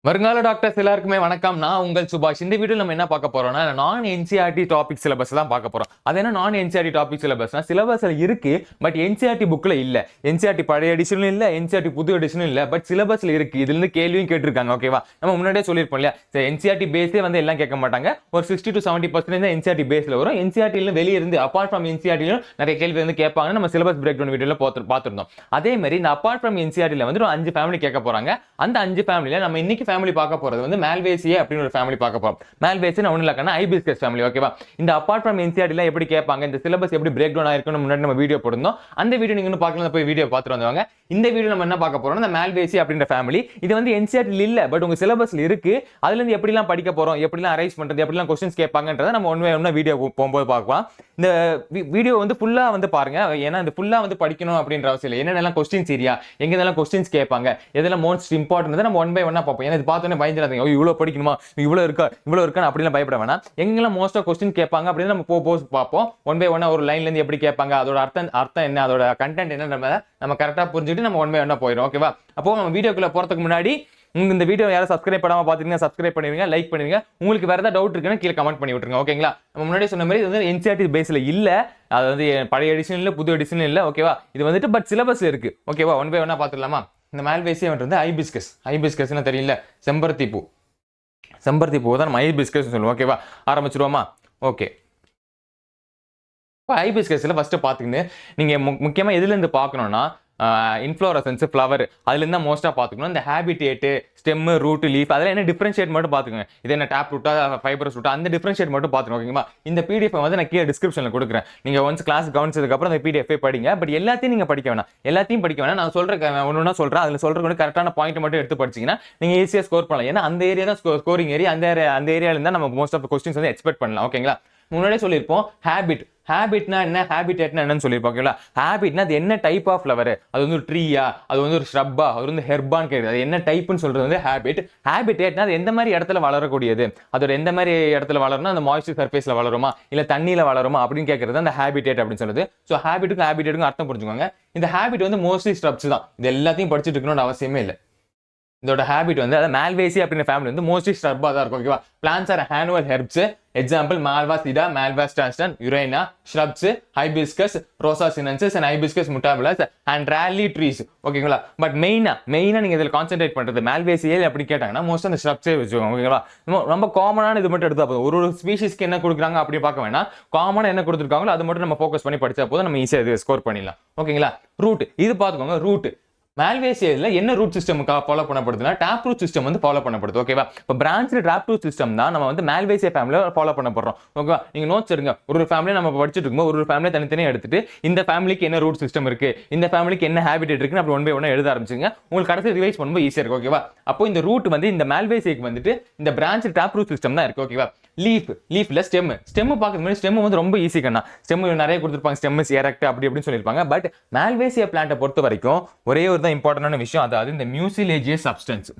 வருங்கால டாக்டர்ஸ் எல்லாருக்குமே வணக்கம். நான் உங்கள் சுபாஷ். இந்த வீடியோ நம்ம என்ன பார்க்க போறோம்னா, நான் என்சிஆர்டி டாபிக் சிலபஸ் தான் பார்க்க போறோம். அது என்ன நான் என்சிஆர்டி டாபிக் சிலபஸ்னா, சிலபஸ்ல இருக்கு, பட் என்சிஆர்டி புக்ல இல்ல. என்சிஆர்டி பழைய எடிஷனும் இல்ல, என்சிஆர்டி புது எடிஷனும் இல்ல, பட் சிலபஸ்ல இருக்கு. இதுல இருந்து கேள்வியும் கேட்டிருக்காங்க. ஓகேவா? நம்ம முன்னாடியே சொல்லியிருப்போம் இல்லையா, என்சிஆர்டி பேஸே வந்து எல்லாம் கேட்க மாட்டாங்க. ஒரு 60 to 70% என்சிஆர்டி பேஸ்ல வரும். என்சிஆர்டில வெளியே இருந்து அப்பார்ட் ஃப்ரம் என்சிஆர்டிலும் நிறைய கேள்வி வந்து கேட்பாங்க. நம்ம சிலபஸ் பிரேக் டவுன் வீடியோல பார்த்திருந்தோம். அதே மாதிரி இந்த அப்பார்ட் ஃப்ரம் என்சிஆர்டில வந்து 5 ஃபேமிலி கேட்க போறாங்க. அந்த 5 ஃபேமிலில நம்ம இன்னைக்கு ஃபேமிலி பார்க்க போறது வந்து மால்வேசியே அப்படின்னு ஒரு ஃபேமிலி பார்க்க போறோம். மால்வேசியா ஒண்ணு இல்லக்கன்னா ஹைபிஸ்கஸ் ஃபேமிலி. ஓகேவா? இந்த அப்பார்ட் ஃப்ரம் என்சிஆர்டில எப்படி கேட்பாங்க, இந்த சிலபஸ் எப்படி பிரேக் டவுன் ஆயிருக்குன்னு முன்னாடி நம்ம வீடியோ போட்டிருந்தோம். அந்த வீடியோ நீங்க இன்னும் பார்க்கல, போய் வீடியோ பார்த்துட்டு வந்தவங்க. இந்த வீடியோ நம்ம என்ன பார்க்க போறோம்னா, இந்த மால்வேசி அப்படின்ற ஃபேமிலி. இது வந்து என்சிஆர்டில இல்ல, பட் உங்க சிலபஸ்ல இருக்கு. அதுல இருந்து எப்படிலாம் படிக்க போறோம், எப்படிலாம் அரைஸ் பண்றது, எப்படிலாம் கொஸ்டின்ஸ் கேட்பாங்கன்றத நம்ம ஒண்ணு வீடியோ போகும்போது பார்க்கலாம். இந்த வீடியோ வந்து ஃபுல்லா வந்து பாருங்க. ஏன்னா இந்த ஃபுல்லா வந்து படிக்கணும் அப்படின்ற அவசியம் இல்லை. என்னென்னலாம் கொஸ்டின்ஸ் ஏரியா, எங்கெல்லாம் கொஸ்டின்ஸ் கேட்பாங்க, எதெல்லாம் மோஸ்ட் இம்பார்ட்டன்ட் நம்ம ஒன் பை ஒன்னா பார்ப்போம். ஏன்னா இது பார்த்தோன்னே பயந்துடாதீங்க, இவ்வளவு படிக்கணுமா, இவ்வளவு இருக்கா அப்படிலாம் பயப்பட வேணாம். எங்கெல்லாம் மோஸ்டா கொஸ்டின் கேட்பாங்க அப்படின்னு நம்ம பார்ப்போம். ஒன் பை ஒன்னா ஒரு லைன்ல இருந்து எப்படி கேட்பாங்க, அதோட அர்த்தம் என்ன, அதோட கண்டென்ட் என்ன, நம்ம கரெக்டா புரிஞ்சுட்டு நம்ம ஒன் பை ஒன்னா போயிடும். ஓகேவா? அப்போ நம்ம வீடியோக்குள்ள போறதுக்கு முன்னாடி இந்த வீடியோ யாரும் சப்ஸ்கிரைப் பண்ணாம பாத்தீங்கன்னா சப்ஸ்கிரைப் பண்ணுவீங்க, லைக் பண்ணுவீங்க. உங்களுக்கு வேற ஏதாவது டவுட் இருக்குன்னா கீழே கமெண்ட் பண்ணி விட்டுருங்க. ஓகேங்களா? நம்ம முன்னாடி சொன்ன மாதிரி இது வந்து என்சிஆர்டி பேஸ்ல இல்ல, அது வந்து பழைய எடிஷன் இல்ல, புது எடிஷன் இல்ல. ஓகேவா? இது வந்துட்டு பட் சிலபஸ்ல இருக்கு. ஓகேவா? ஒன் பை ஒன்னா பாத்துடலாமா? இந்த மால்வேசியா வந்து ஹைபிஸ்கஸ்னா தெரியல, செம்பருத்தி பூ. செம்பருத்தி பூ தான் நம்ம ஹைபிஸ்கஸ் சொல்லுவோம். ஓகேவா? ஆரம்பிச்சிருவோமா? ஓகே. இப்போ ஹைபிஸ்கஸ்ல ஃபர்ஸ்ட் பாத்துக்கின்னு நீங்க முக்கியமா எதுல இருந்து பார்க்கணும்னா, இன்ஃப்ளோரசன்ஸ், ஃப்ளவர், அதுல இருந்தா மோஸ்டா பாத்துக்கணும். இந்த ஹேபிடேட், ஸ்டெம், ரூட், லீஃப் அதெல்லாம் என்ன டிஃபரன்ஷியேட் மட்டும் பாத்துக்கோங்க. இது என்ன டேப் ரூட்டா, ஃபைபரஸ் ரூட்டா, அந்த டிஃபரன்ஷியேட் மட்டும் பாத்துக்கணும். ஓகேங்களா? இந்த பிடிஎஃப் வந்து நான் கீழே டிஸ்கிரிப்ஷன்ல கொடுக்குறேன். நீங்க ஒன்ஸ் கிளாஸ் கவனிச்சதுக்கு அப்புறம் அந்த பிடிஎஃப் படிங்க. பட் எல்லாத்தையும் நீங்க படிக்க வேணாம். நான் சொல்றேன் ஒன்னொன்னா சொல்றேன். அதுல சொல்ற கரெக்டான பாயிண்ட் மட்டும் எடுத்து படிச்சீங்கன்னா நீங்க ஈஸியா ஸ்கோர் பண்ணலாம். ஏன்னா அந்த ஏரியா தான் ஸ்கோரிங் ஏரியா. அந்த ஏரியால இருந்தா நம்ம மோஸ்ட் ஆஃப் கொஸ்டின்ஸ் வந்து எக்ஸ்பெக்ட் பண்ணலாம். ஓகேங்களா? முன்னாடியே சொல்லியிருப்போம் ஹேபிட்னா என்ன, ஹேபிடேட்னா என்னன்னு சொல்லியிருப்போம். ஓகேங்களா? ஹேபிட்னா அது என்ன டைப் ஆஃப் ஃப்ளவர், அது வந்து ஒரு ட்ரீயா, அது வந்து ஒரு ஷ்ரப்பா, அது வந்து ஹெர்பான்னு கேட்குது. அது என்ன டைப்னு சொல்றது வந்து ஹேபிட். ஹேபிடேட்னா அது எந்த மாதிரி இடத்துல வளரக்கூடியது, அதோட எந்த மாதிரி இடத்துல வளரணும், அந்த மாய்ஸ்சர் சர்ஃபேஸ்ல வளருமா இல்ல தண்ணியில வளருமா அப்படின்னு கேட்கறது அந்த ஹேபிடேட் அப்படின்னு சொல்லுது. ஸோ ஹேபிட்டுக்கும் அர்த்தம் புரிஞ்சுக்கோங்க. இந்த ஹேபிட் வந்து மோஸ்ட்லி ஸ்ட்ரப்ஸ் தான். இது எல்லாத்தையும் படிச்சுட்டு இருக்கணும்னு அவசியமே இல்லை. இதோட ஹேபிட் வந்து அதாவது மால்வேசி அப்படின்ற ஃபேமிலி வந்து மோஸ்ட்லி ஸ்ட்ரப்பா தான் இருக்கும். ஓகேவா? Plants are annual herbs. Example Malva Sida, Malva ஸ்டான்ஸ்டன், Urena, shrubs, hibiscus, Rosa sinensis and Hibiscus mutabilis and rarely trees. ஓகேங்களா? பட் மெயினா நீங்க இதில் கான்சென்ட்ரேட் பண்றது மால்வேசியே அப்படி கேட்டாங்கன்னா மோஸ்ட் அந்த ஸ்ட்ரப்ஸே வச்சுக்கோங்க. ஓகேங்களா? ரொம்ப காமனான இது மட்டும் எடுத்தா போதும். ஒரு ஸ்பீஷிஸ்க்கு என்ன கொடுக்குறாங்க அப்படி பார்க்க வேணாம். காமனா என்ன கொடுத்துருக்காங்களோ அது மட்டும் நம்ம ஃபோக்கஸ் பண்ணி படிச்சா போதும், நம்ம ஈஸியாக ஸ்கோர் பண்ணிடலாம். ஓகேங்களா? ரூட் இது பார்த்துக்கோங்க. ரூட் மால்வேசியால என்ன ரூட் சிஸ்டம் ஃபாலோ பண்ணப்படுதுன்னா டேப் ரூட் சிஸ்டம் வந்து ஃபாலோ பண்ணப்படுது. ஓகேவா? இப்போ பிரான்ச்ல டேப் ரூட் சிஸ்டம் தான் நம்ம வந்து மால்வேசியா ஃபேமிலியில ஃபாலோ பண்ண போறோம். ஓகேவா? நீங்க நோட்ஸ் எடுங்க. ஒரு ஃபேமிலி நம்ம படிச்சுட்டு இருக்கும்போது ஒரு ஃபேமிலி தனித்தனியாக எடுத்துட்டு இந்த ஃபேமிலிக்கு என்ன ரூட் சிஸ்டம் இருக்கு, இந்த ஃபேமிலிக்கு என்ன ஹேபிட் இருக்குன்னு அப்படி ஒன் பை ஒன்னா எழுத ஆரம்பிச்சுங்க. உங்களுக்கு கடைசி ரிவைஸ் பண்ணும்போது ஈஸியா இருக்கு. ஓகேவா? அப்போ இந்த ரூட் வந்து இந்த மால்வேசியாக்கு வந்துட்டு இந்த பிரான்ச் டேப் ரூட் சிஸ்டம் தான் இருக்கு. ஓகேவா? லீஃப்ல ஸ்டெம் பார்க்குறது ஸ்டெம் வந்து ரொம்ப ஈஸி கண்ணா. ஸ்டெம் நிறைய கொடுத்துருப்பாங்க, ஸ்டெம் எரக்ட் அப்படி அப்படின்னு சொல்லியிருப்பாங்க. பட் மால்வேசியா பிளான்ட்டை பொறுத்த வரைக்கும் ஒரே ஒரு தான் இம்பார்ட்டன்டான விஷயம், அதாவது இந்த மியூசிலேஜியஸ் சப்ஸ்டன்ஸ்.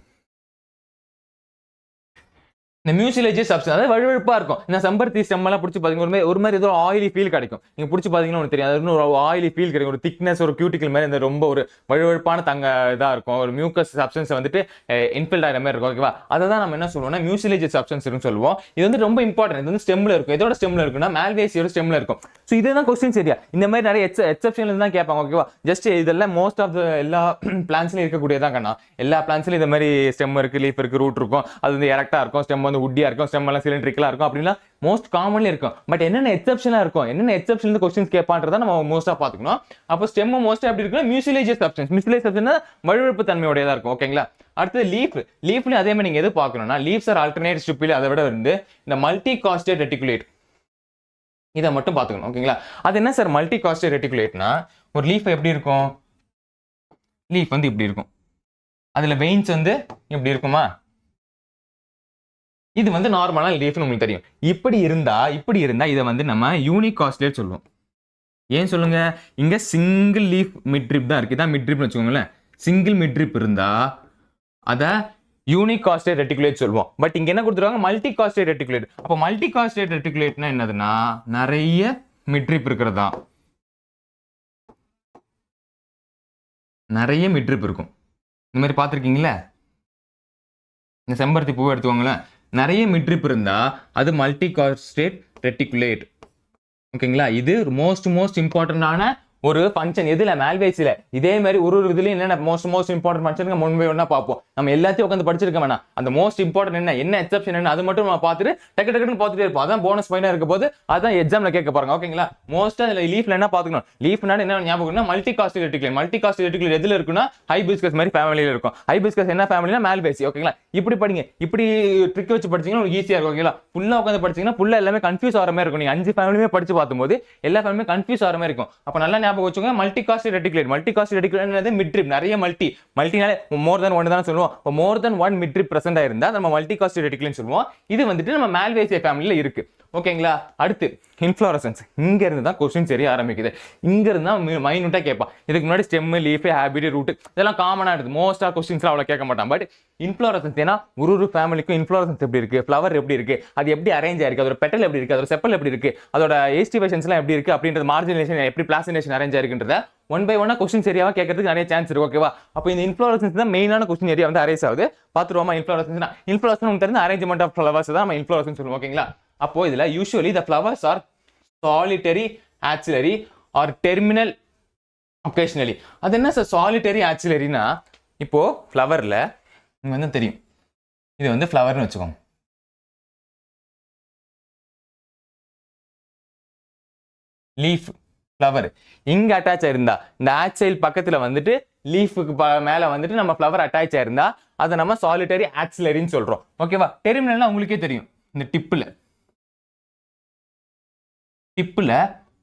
இந்த மியூசிலேஜியஸ் சப்ஸ்டன்ஸ் அதாவது வழுவழுப்பா இருக்கும். இந்த செம்பருத்தி ஸ்டெம் எல்லாம் பிடிச்சி பாத்தீங்கன்னா ஒரு மாதிரி ஏதோ ஆயிலி ஃபீல் கிடைக்கும். நீங்க பிடிச்சி பாத்தீங்கன்னா உங்களுக்கு தெரியும், அது ஒரு ஆயிலி ஃபீல் கிடைக்கும். ஒரு திக்னஸ், ஒரு கியூட்டிக்கல் மாதிரி இந்த ரொம்ப ஒரு வழுவழுப்பான இதா இருக்கும். ஒரு மியூக்கஸ் சப்ஸ்டன்ஸ் வந்துட்டு இன்ஃபில்ட் ஆகிற மாதிரி இருக்கும். ஓகேவா? அதை தான் நம்ம என்ன சொல்லுவோம்னா மியூசிலேஜியஸ் சப்ஸ்டன்ஸ் சொல்லுவோம். இது வந்து ரொம்ப இம்பார்ட்டன்ட். இது வந்து ஸ்டெம்ல இருக்கும். இதோட ஸ்டெம்ல இருக்குன்னா மால்வேசியோட ஸ்டெம்ல இருக்கும். ஸோ இதுதான் கொஸ்டின்ஸ் ஏரியா. இந்த மாதிரி நிறைய எக்ஸப்ஷன்ல தான் கேட்பாங்க. ஓகேவா? ஜஸ்ட் இதெல்லாம் மோஸ்ட் ஆஃப் எல்லா பிளான்ஸ்லயும் இருக்கக்கூடியதான் கண்ணா. எல்லா பிளான்ஸ்லயும் இந்த மாதிரி ஸ்டெம் இருக்கு, லீஃப் இருக்கு, ரூட் இருக்கும். அது வந்து எரக்டா இருக்கும், ஸ்டெம் வந்து உட்டியா இருக்கும், ஸ்டெம் எல்லாம் சிலிண்ட்ரிக்கலா இருக்கும். அப்படின்னா மோஸ்ட் காமன்லி இருக்கும். பட் என்னென்ன எக்ஸப்ஷனா இருக்கும், என்னென்ன எக்ஸப்ஷன் கொஸ்டின்ஸ் கேட்பான்றத நம்ம மோஸ்டா பாத்துக்கணும். அப்போ ஸ்டெம் மோஸ்டா எப்படி இருக்குன்னா மியூசிலேஜியஸ் சப்ஸ்டன்ஸ். மியூசிலேஜியஸ் சப்ஸ்டன்ஸ் வழுவழுப்பு தன்மையுடையதா இருக்கும். ஓகேங்களா? அடுத்து லீஃப்ல அதே மாதிரி நீங்க எது பார்க்கணும்னா லீவ்ஸ் ஆர் ஆல்டர்னேட் ஸ்ட்ரிப்பில், அதை விட வந்து இந்த மல்டி காஸ்டேட் ரெட்டிகுலேட் இதை மட்டும் பார்த்துக்கணும். ஓகேங்களா? அது என்ன சார் மல்டி காஸ்டேட் ரெட்டிகுலேட்னா, ஒரு லீஃப் எப்படி இருக்கும், லீஃப் வந்து இப்படி இருக்கும், அதுல வெயின்ஸ் வந்து இப்படி இருக்குமா, இது வந்து நார்மலான லீஃப்னு உங்களுக்கு தெரியும். இப்படி இருந்தா இதை வந்து நம்ம யூனிக் காஸ்டேட் சொல்லுவோம். ஏன் சொல்லுங்க, இங்க சிங்கிள் லீஃப் மிட்ரிப் தான் இருக்கு. இதான் மிட்ரிப்னு வச்சுக்கோங்களேன். சிங்கிள் மிட்ரிப் இருந்தா அத யூனிக் காஸ்டேட் ரெட்டிகுலேட் சொல்லுவோம். பட் இங்க என்ன கொடுத்துருவாங்க, மல்டி காஸ்டேட் ரெட்டிகுலேட். அப்போ மல்டி காஸ்டேட் ரெட்டிகுலேட்னா என்னதுன்னா நிறைய மிட்ரிப் இருக்கிறதா, நிறைய மிட்ரிப் இருக்கும். இந்த மாதிரி பார்த்துருக்கீங்களா? இந்த செம்பருத்தி பூவை எடுத்துக்கோங்களேன், நிறைய மிட்ரிப் இருந்தா அது மல்டி காஸ்டேட் ரெட்டிகுலேட். ஓகேங்களா, இது மோஸ்ட் இம்பார்ட்டன்டான ஒரு ஃபங்க்ஷன். எதுல? மேல்வேஸில். இதே மாதிரி ஒரு இதுலையும் என்னென்ன மோஸ்ட் இம்பார்ட்டன்ட் ஃபங்க்ஷன் முன்பே ஒன்றா பார்ப்போம். நம்ம எல்லாத்தையும் உட்காந்து படிச்சிருக்க வேணாம். அந்த மோஸ்ட் இம்பார்ட்டன்ட் என்ன எக்ஸப்ஷன் என்ன, அது மட்டும் நம்ம பார்த்துட்டு டக்குன்னு பார்த்துட்டே இருப்போம். அதான் போனஸ் பாயிண்டா இருக்க போது அதான் எக்ஸாம்ல கேட்க பாருங்க. ஓகேங்களா, மோஸ்டா அதில் லீஃப்ல என்ன பார்த்துக்கணும், லீஃப்னால என்ன ஞாபகம், multi cost reticulate. Multi cost reticulate எதுல இருக்குன்னா ஹைபிஸ்கஸ் மாதிரி ஃபேமிலியில் இருக்கும். ஹைபிஸ்கஸ் என்ன ஃபேமிலினா மேல்வேசி. ஓகேங்களா, இப்படி படிங்க, இப்படி ட்ரிக் வச்சு படிச்சீங்கன்னா ஈஸியா இருக்கும். ஓகேங்களா, ஃபுல்லா உட்காந்து படிச்சீங்கன்னா ஃபுல்லா எல்லாமே கன்ஃபியூஸ் ஆகிற மாதிரி இருக்கும். நீங்க 5 ஃபேமிலியுமே படிச்சு பார்க்கும்போது எல்லா ஃபேமிலியும் கன்ஃபியூஸ் ஆகிற மாதிரி இருக்கும். அப்ப நல்லா ஞாபகம் வச்சுக்கோங்க, multi cost reticulate. Multi cost reticulate midrib, நிறைய மல்டினாலே மோர் தென் ஒன் தான் சொல்லுவோம். இப்போ மோர் தென் ஒன் மிட்ரிப் பிரசன்ட் ஆயிருந்தா நம்ம மல்டி காஸ்ட் ரெட்டிகுலேட் சொல்லுவோம். இது வந்துட்டு நம்ம மேல்வேசிய ஃபேமிலியில இருக்கு. ஓகேங்களா, அடுத்து இன்ஃப்ளோரசன்ஸ். இங்க இருந்து தான் கொஸ்டின் சரி ஆரம்பிக்குது. இங்க இருந்து தான் மைனூட்டா கேட்பான். இதுக்கு முன்னாடி ஸ்டெம், லீஃப், ஹேபிட், ரூட் இதெல்லாம் காமனா இருக்குது. மோஸ்டா கொஸ்டின்ஸ்ல அவ்வளவு கேட்க மாட்டான். பட் இன்ஃப்ளோரசன்ஸ் ஏன்னா ஒரு ஃபேமிலிக்கும் இன்ஃப்ளோரசன்ஸ் எப்படி இருக்கு, ஃப்ளவர் எப்படி இருக்கு, அது எப்படி அரேஞ்ச் ஆயிருக்கு, அதோட பெட்டல் எப்படி இருக்கு, அதோட செப்பல் எப்படி இருக்கு, அதோட ஏஸ்டிவேஷன்ஸ்லாம் எப்படி இருக்கு அப்படின்றது, மார்ஜினேஷன் எப்படி பிளாசினேஷன் அரேஞ்ச் ஆயிருக்குன்றத ஒன் பை ஒன்னா கொஸ்டின் சரியாவா கேட்கறதுக்கு நிறைய சான்ஸ் இருக்கு. ஓகேவா, அப்போ இந்த இன்ஃப்ளோரசன்ஸ் தான் மெயினான கொஸ்டின் ஏரியா வந்து அரேஸ் ஆகுது. பார்த்துருவோமா இன்ஃப்ளோரசன்ஸ். இன்ஃப்ளோரசன்ஸ் உங்களுக்கு தெரிஞ்ச அரேஞ்ச்மெண்ட் ஆஃப் ஃப்ளவர்ஸ் தான் நம்ம இன்ஃப்ளோரசன்ஸ் சொல்லுவோம். ஓகேங்களா, அப்போ இதுல usually the flowers are solitary, axillary or terminal, occasionally. அது என்ன சார் சாலிட்டரி ஆக்சிலரினா, இப்போ ஃப்ளவர்ல உங்களுக்கு வந்து தெரியும், இது வந்து ஃப்ளவர்னு வச்சுக்கோங்க. லீஃப், ஃப்ளவர் இங்க அட்டாச் ஆயிருந்தா, இந்த ஆக்சைல் பக்கத்துல வந்துட்டு லீஃபுக்கு மேல வந்துட்டு நம்ம ஃப்ளவர் அட்டாச் ஆயிருந்தா அதை நம்ம சாலிட்டரி ஆக்சிலரின்னு சொல்றோம். ஓகேவா, டெர்மினல்னா உங்களுக்கே தெரியும், இந்த டிப்புல